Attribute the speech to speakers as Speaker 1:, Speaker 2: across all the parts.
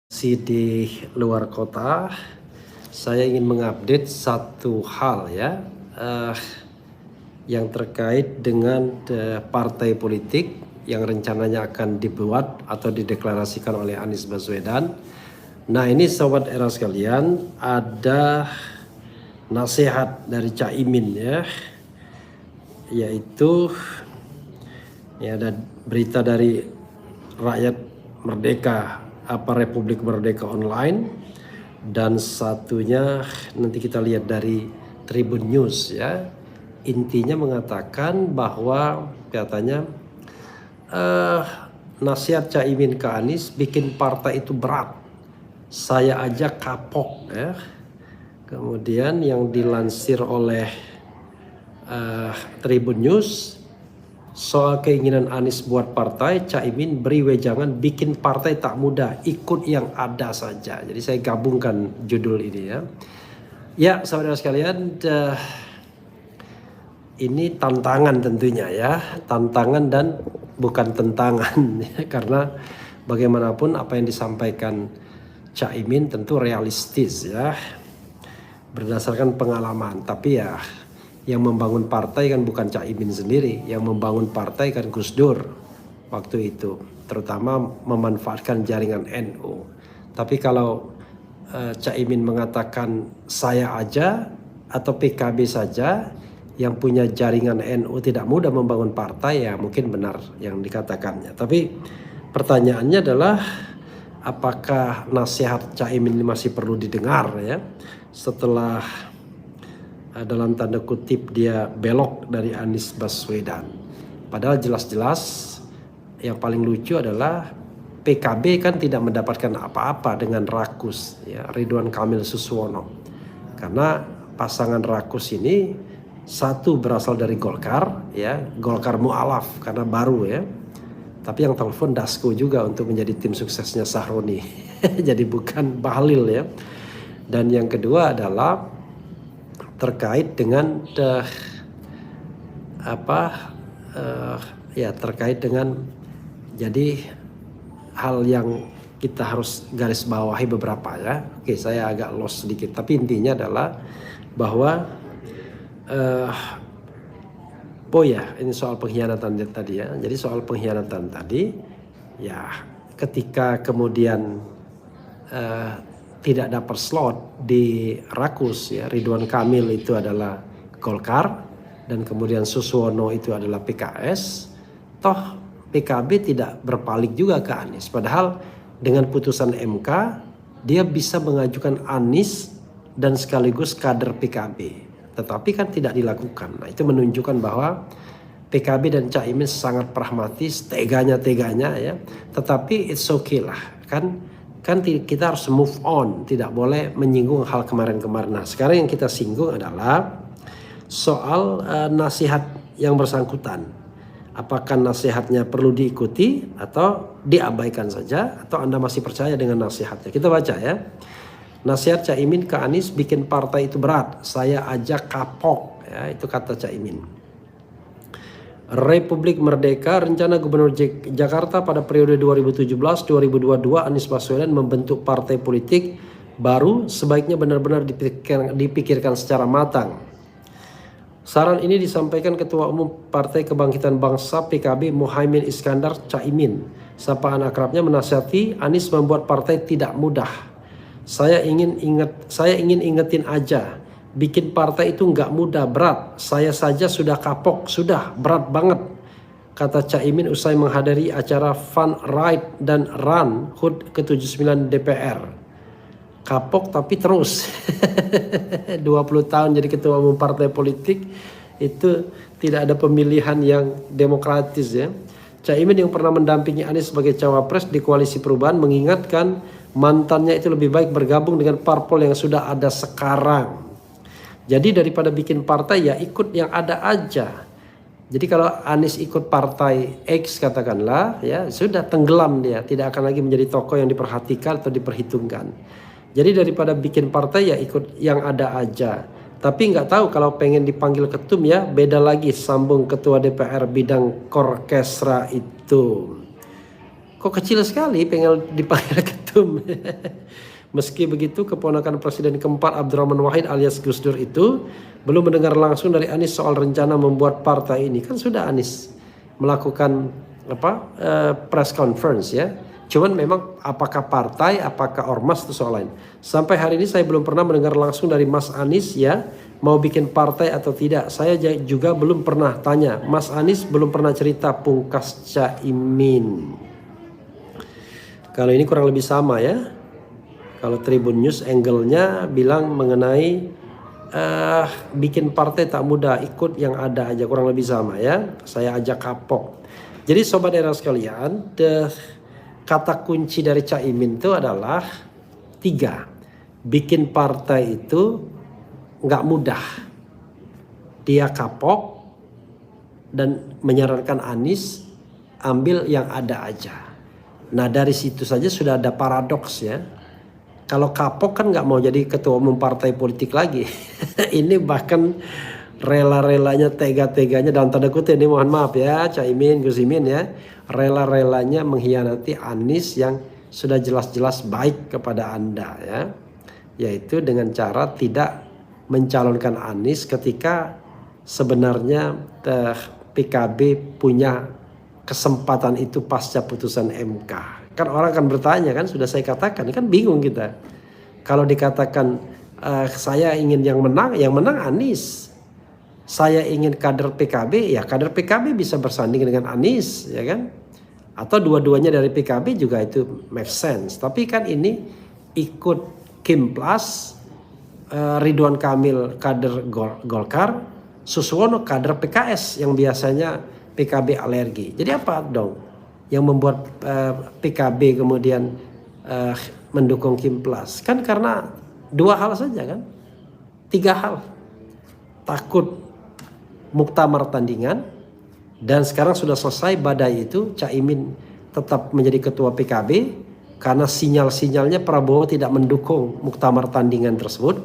Speaker 1: Di luar kota, saya ingin mengupdate satu hal ya, yang terkait dengan partai politik yang rencananya akan dibuat atau dideklarasikan oleh Anies Baswedan. Nah ini sobat era sekalian, ada nasihat dari Caimin ya, yaitu ya ada berita dari Rakyat Merdeka Republik Merdeka Online, dan satunya nanti kita lihat dari Tribun News ya. Intinya mengatakan bahwa katanya nasihat Caimin ke Anies bikin partai itu berat, saya aja kapok ya. Kemudian yang dilansir oleh Tribun News, soal keinginan Anies buat partai, Caimin beri wejangan bikin partai tak mudah, ikut yang ada saja. Jadi saya gabungkan judul ini ya. Ya saudara sekalian, ini tantangan tentunya ya, tantangan dan bukan tentangan ya, karena bagaimanapun apa yang disampaikan Caimin tentu realistis ya, berdasarkan pengalaman. Tapi ya yang membangun partai kan bukan Caimin sendiri, yang membangun partai kan Gus Dur waktu itu, terutama memanfaatkan jaringan NU. Tapi kalau Caimin mengatakan saya aja atau PKB saja yang punya jaringan NU tidak mudah membangun partai, ya mungkin benar yang dikatakannya. Tapi pertanyaannya adalah apakah nasihat Caimin ini masih perlu didengar ya, setelah dalam tanda kutip dia belok dari Anies Baswedan. Padahal jelas-jelas yang paling lucu adalah PKB kan tidak mendapatkan apa-apa dengan Rakus ya, Ridwan Kamil Suswono. Karena pasangan Rakus ini satu berasal dari Golkar ya, Golkar mu'alaf karena baru ya. Tapi yang telepon Dasko juga untuk menjadi tim suksesnya Sahroni. Jadi bukan Bahlil ya. Dan yang kedua adalah terkait dengan terkait dengan jadi hal yang kita harus garis bawahi beberapa ya. Oke, saya agak lost sedikit, tapi intinya adalah bahwa ini soal pengkhianatan tadi ya. Jadi soal pengkhianatan tadi ya, ketika kemudian tidak dapat slot di Rakus ya, Ridwan Kamil itu adalah Golkar dan kemudian Suswono itu adalah PKS, toh PKB tidak berpaling juga ke Anies. Padahal dengan putusan MK dia bisa mengajukan Anies dan sekaligus kader PKB, tetapi kan tidak dilakukan. Nah itu menunjukkan bahwa PKB dan Caimin sangat pragmatis, teganya ya. Tetapi it's okay lah, kan kita harus move on, tidak boleh menyinggung hal kemarin-kemarin. Nah sekarang yang kita singgung adalah soal nasihat yang bersangkutan. Apakah nasihatnya perlu diikuti atau diabaikan saja, atau Anda masih percaya dengan nasihatnya? Kita baca ya. Nasihat Caimin ke Anies bikin partai itu berat, saya aja kapok ya, itu kata Caimin. Republik Merdeka, rencana Gubernur Jakarta pada periode 2017-2022 Anies Baswedan membentuk partai politik baru sebaiknya benar-benar dipikirkan secara matang. Saran ini disampaikan Ketua Umum Partai Kebangkitan Bangsa PKB Muhaimin Iskandar Caimin. Sapaan akrabnya menasihati Anies membuat partai tidak mudah. Saya ingin ingetin aja, bikin partai itu nggak mudah, berat. Saya saja sudah kapok, sudah berat banget, kata Caimin usai menghadiri acara Fun Ride dan Run HUT ke-79 DPR. Kapok tapi terus. 20 tahun jadi ketua umum partai politik itu tidak ada pemilihan yang demokratis ya. Caimin yang pernah mendampingi Anies sebagai cawapres di Koalisi Perubahan mengingatkan mantannya itu lebih baik bergabung dengan parpol yang sudah ada sekarang. Jadi daripada bikin partai ya ikut yang ada aja. Jadi kalau Anies ikut partai X katakanlah ya, sudah tenggelam dia, tidak akan lagi menjadi tokoh yang diperhatikan atau diperhitungkan. Jadi daripada bikin partai ya ikut yang ada aja. Tapi nggak tahu kalau pengen dipanggil ketum ya beda lagi, sambung Ketua DPR bidang Korkesra itu. Kok kecil sekali pengen dipanggil ketum. momentum. Meski begitu, keponakan Presiden keempat Abdurrahman Wahid alias Gus Dur itu belum mendengar langsung dari Anies soal rencana membuat partai ini. Kan sudah Anies melakukan press conference ya. Cuman memang apakah partai, apakah ormas itu soal lain. Sampai hari ini saya belum pernah mendengar langsung dari Mas Anies ya, mau bikin partai atau tidak. Saya juga belum pernah tanya. Mas Anies belum pernah cerita pungkas Caimin. Kalau ini kurang lebih sama ya. Kalau Tribun News angle-nya bilang mengenai bikin partai tak mudah, ikut yang ada aja, kurang lebih sama ya. Saya ajak kapok. Jadi sobat era sekalian, kata kunci dari Caimin itu adalah 3. Bikin partai itu nggak mudah. Dia kapok dan menyarankan Anies ambil yang ada aja. Nah dari situ saja sudah ada paradoks ya. Kalau kapok kan nggak mau jadi ketua umum partai politik lagi. Ini bahkan rela-relanya, tega-teganya dalam tanda kutip ini, mohon maaf ya Caimin, Gus Imin ya. Rela-relanya mengkhianati Anies yang sudah jelas-jelas baik kepada Anda ya. Yaitu dengan cara tidak mencalonkan Anies ketika sebenarnya PKB punya kesempatan itu pasca putusan MK. Kan orang akan bertanya kan, sudah saya katakan, kan bingung kita. Kalau dikatakan saya ingin yang menang Anies. Saya ingin kader PKB, ya kader PKB bisa bersanding dengan Anies, ya kan? Atau dua-duanya dari PKB juga itu make sense. Tapi kan ini ikut Kim Plus, Ridwan Kamil kader Golkar, Suswono kader PKS yang biasanya PKB alergi. Jadi apa dong yang membuat PKB kemudian mendukung Kim Plus? Kan karena 2 hal saja kan, 3 hal. Takut muktamar tandingan, dan sekarang sudah selesai badai itu, Caimin tetap menjadi ketua PKB karena sinyal-sinyalnya Prabowo tidak mendukung muktamar tandingan tersebut.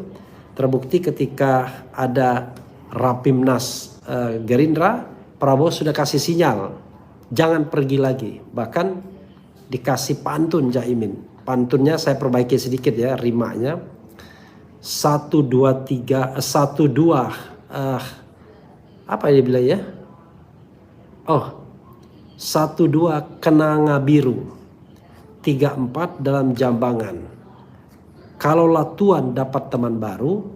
Speaker 1: Terbukti ketika ada Rapimnas Gerindra, Prabowo sudah kasih sinyal jangan pergi lagi, bahkan dikasih pantun Caimin. Pantunnya saya perbaiki sedikit ya, rimanya 1 2 3 1 2 apa dia bilang ya? 1 2 kenanga biru, 3 4 dalam jambangan. Kalaulah Tuhan dapat teman baru,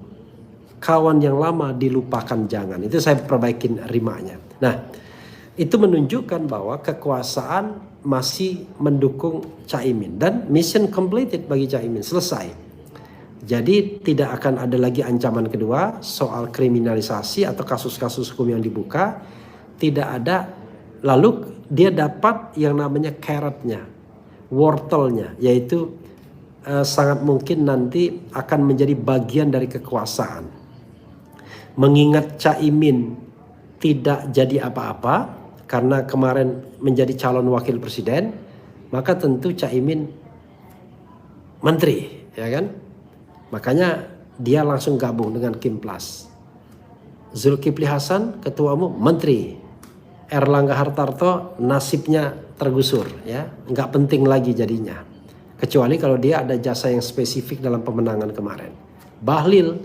Speaker 1: kawan yang lama dilupakan jangan. Itu saya perbaikin rimanya. Nah, itu menunjukkan bahwa kekuasaan masih mendukung Caimin dan mission completed bagi Caimin, selesai. Jadi tidak akan ada lagi ancaman kedua soal kriminalisasi atau kasus-kasus hukum yang dibuka, tidak ada. Lalu dia dapat yang namanya carrotnya, wortelnya, yaitu sangat mungkin nanti akan menjadi bagian dari kekuasaan. Mengingat Caimin tidak jadi apa-apa karena kemarin menjadi calon wakil presiden, maka tentu Caimin menteri, ya kan? Makanya dia langsung gabung dengan Kim Plus. Zulkifli Hasan ketua umum menteri. Erlangga Hartarto nasibnya tergusur, ya, nggak penting lagi jadinya. Kecuali kalau dia ada jasa yang spesifik dalam pemenangan kemarin. Bahlil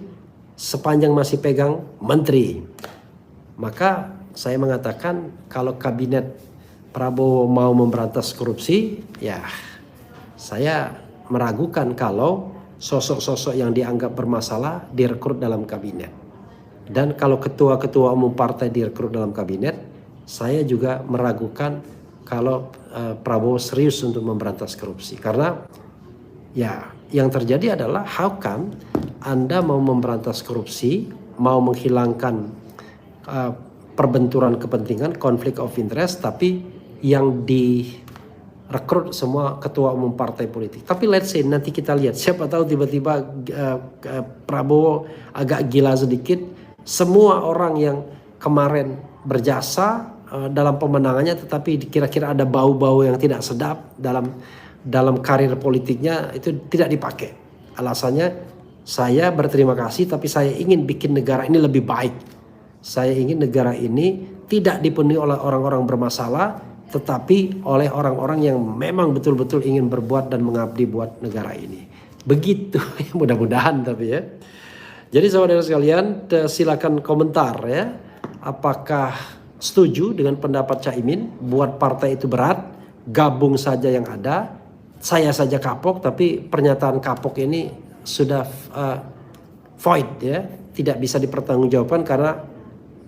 Speaker 1: sepanjang masih pegang menteri, maka saya mengatakan kalau kabinet Prabowo mau memberantas korupsi, ya saya meragukan kalau sosok-sosok yang dianggap bermasalah direkrut dalam kabinet. Dan kalau ketua-ketua umum partai direkrut dalam kabinet, saya juga meragukan kalau Prabowo serius untuk memberantas korupsi. Karena ya yang terjadi adalah how come Anda mau memberantas korupsi, mau menghilangkan perbenturan kepentingan, konflik of interest, tapi yang direkrut semua ketua umum partai politik. Tapi let's say nanti kita lihat, siapa tahu tiba-tiba Prabowo agak gila sedikit, semua orang yang kemarin berjasa dalam pemenangannya tetapi kira-kira ada bau-bau yang tidak sedap dalam karir politiknya itu tidak dipakai. Alasannya saya berterima kasih tapi saya ingin bikin negara ini lebih baik. Saya ingin negara ini tidak dipenuhi oleh orang-orang bermasalah, tetapi oleh orang-orang yang memang betul-betul ingin berbuat dan mengabdi buat negara ini. Begitu, mudah-mudahan tapi ya. Jadi saudara sekalian, silakan komentar ya. Apakah setuju dengan pendapat Caimin buat partai itu berat, gabung saja yang ada, saya saja kapok, tapi pernyataan kapok ini sudah void ya, tidak bisa dipertanggungjawabkan karena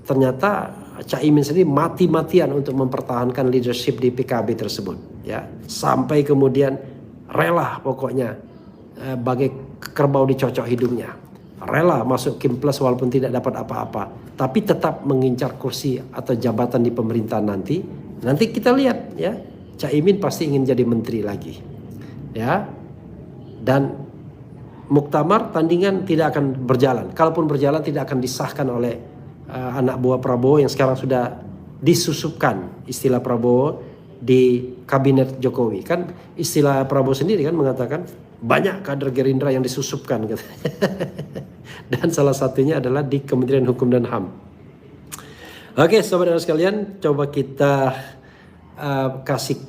Speaker 1: ternyata Caimin sendiri mati-matian untuk mempertahankan leadership di PKB tersebut ya, sampai kemudian rela pokoknya bagai kerbau dicocok hidungnya, rela masuk Kim Plus walaupun tidak dapat apa-apa, tapi tetap mengincar kursi atau jabatan di pemerintahan nanti kita lihat ya, Caimin pasti ingin jadi menteri lagi ya. Dan muktamar tandingan tidak akan berjalan, kalaupun berjalan tidak akan disahkan oleh anak buah Prabowo yang sekarang sudah disusupkan istilah Prabowo di kabinet Jokowi. Kan istilah Prabowo sendiri kan mengatakan banyak kader Gerindra yang disusupkan gitu. Dan salah satunya adalah di Kementerian Hukum dan HAM. Oke saudara sekalian, coba kita kasih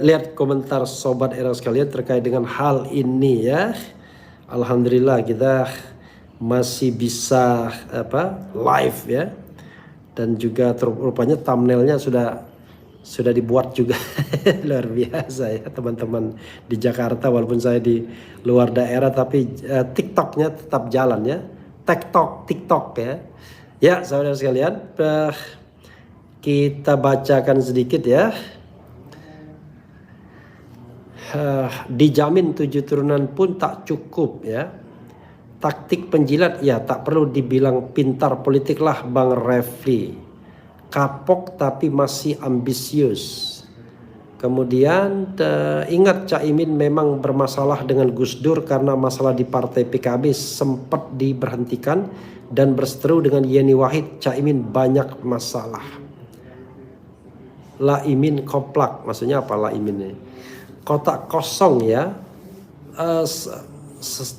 Speaker 1: lihat komentar sobat era sekalian terkait dengan hal ini ya. Alhamdulillah kita masih bisa live ya, dan juga rupanya thumbnailnya sudah dibuat juga. Luar biasa ya teman-teman di Jakarta, walaupun saya di luar daerah tapi TikToknya tetap jalan ya, TikTok ya. Ya saudara sekalian, kita bacakan sedikit ya. Dijamin 7 turunan pun tak cukup ya. Taktik penjilat ya tak perlu dibilang pintar politik lah Bang Refli. Kapok tapi masih ambisius. Kemudian ingat Caimin memang bermasalah dengan Gus Dur karena masalah di partai PKB sempat diberhentikan, dan berseteru dengan Yeni Wahid Caimin banyak masalah. Laimin koplak, maksudnya apa Laimin ini? Kotak kosong ya.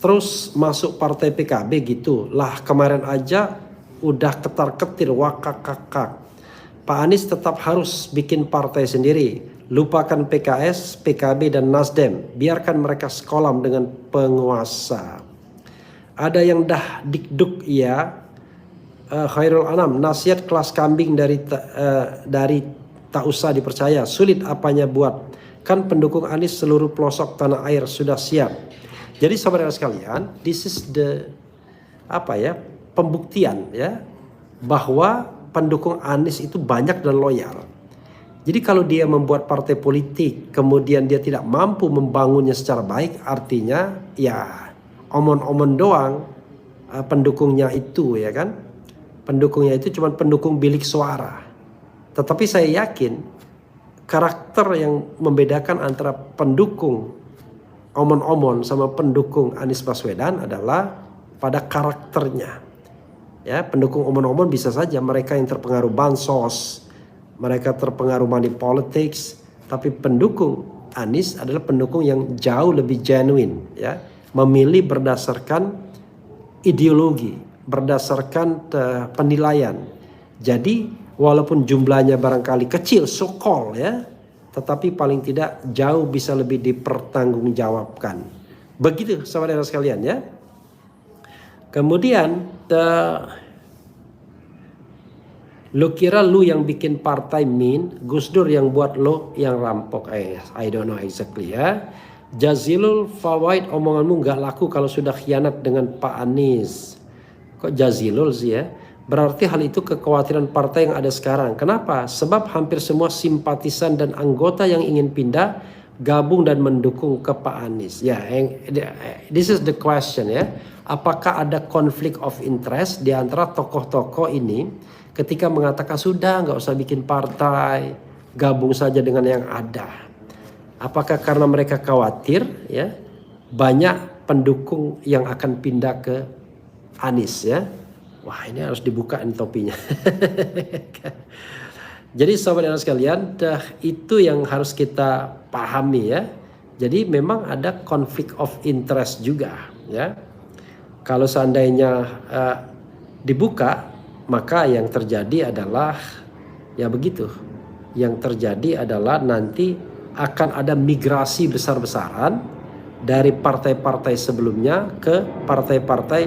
Speaker 1: Terus masuk partai PKB gitu lah, kemarin aja udah ketar-ketir wakak-kakak. Pak Anies tetap harus bikin partai sendiri, lupakan PKS, PKB dan Nasdem, biarkan mereka sekolam dengan penguasa. Ada yang dah dikduk ya. Khairul Anam, nasihat kelas kambing dari tak usah dipercaya, sulit apanya buat, kan pendukung Anies seluruh pelosok tanah air sudah siap. Jadi saudara sekalian, this is the pembuktian ya bahwa pendukung Anies itu banyak dan loyal. Jadi kalau dia membuat partai politik kemudian dia tidak mampu membangunnya secara baik, artinya ya omon-omon doang pendukungnya itu ya kan. Pendukungnya itu cuma pendukung bilik suara. Tetapi saya yakin karakter yang membedakan antara pendukung omon-omon sama pendukung Anies Baswedan adalah pada karakternya. Ya, pendukung omon-omon bisa saja mereka yang terpengaruh bansos, mereka terpengaruh money politics, tapi pendukung Anies adalah pendukung yang jauh lebih genuine ya, memilih berdasarkan ideologi, berdasarkan penilaian. Jadi walaupun jumlahnya barangkali kecil, so-called ya, tetapi paling tidak jauh bisa lebih dipertanggungjawabkan. Begitu saudara sekalian ya. Kemudian lu kira lu yang bikin partai Min, Gus Dur yang buat lo yang rampok. I don't know exactly ya. Jazilul Fawaid, omonganmu nggak laku kalau sudah khianat dengan Pak Anies. Kok Jazilul sih ya? Berarti hal itu kekhawatiran partai yang ada sekarang. Kenapa? Sebab hampir semua simpatisan dan anggota yang ingin pindah gabung dan mendukung ke Pak Anies. Ya, this is the question ya. Apakah ada konflik of interest di antara tokoh-tokoh ini ketika mengatakan sudah nggak usah bikin partai, gabung saja dengan yang ada? Apakah karena mereka khawatir ya banyak pendukung yang akan pindah ke Anies ya? Wah, ini harus dibuka topinya. Jadi saudara sekalian, itu yang harus kita pahami ya. Jadi memang ada konflik of interest juga ya. Kalau seandainya dibuka, maka yang terjadi adalah ya begitu. yang terjadi adalah nanti akan ada migrasi besar-besaran dari partai-partai sebelumnya ke partai-partai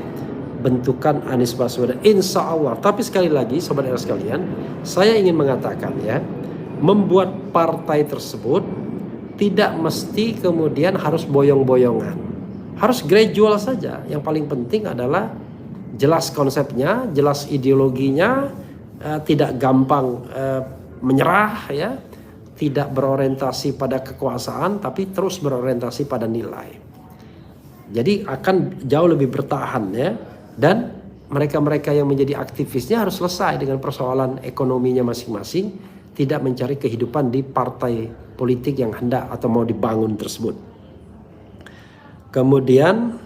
Speaker 1: bentukan Anies Baswedan, insya Allah. Tapi sekali lagi sobat era sekalian, saya ingin mengatakan ya, membuat partai tersebut tidak mesti kemudian harus boyong-boyongan, harus gradual saja. Yang paling penting adalah jelas konsepnya, jelas ideologinya, tidak gampang menyerah ya, tidak berorientasi pada kekuasaan tapi terus berorientasi pada nilai. Jadi akan jauh lebih bertahan ya. Dan mereka-mereka yang menjadi aktivisnya harus selesai dengan persoalan ekonominya masing-masing, tidak mencari kehidupan di partai politik yang hendak atau mau dibangun tersebut. Kemudian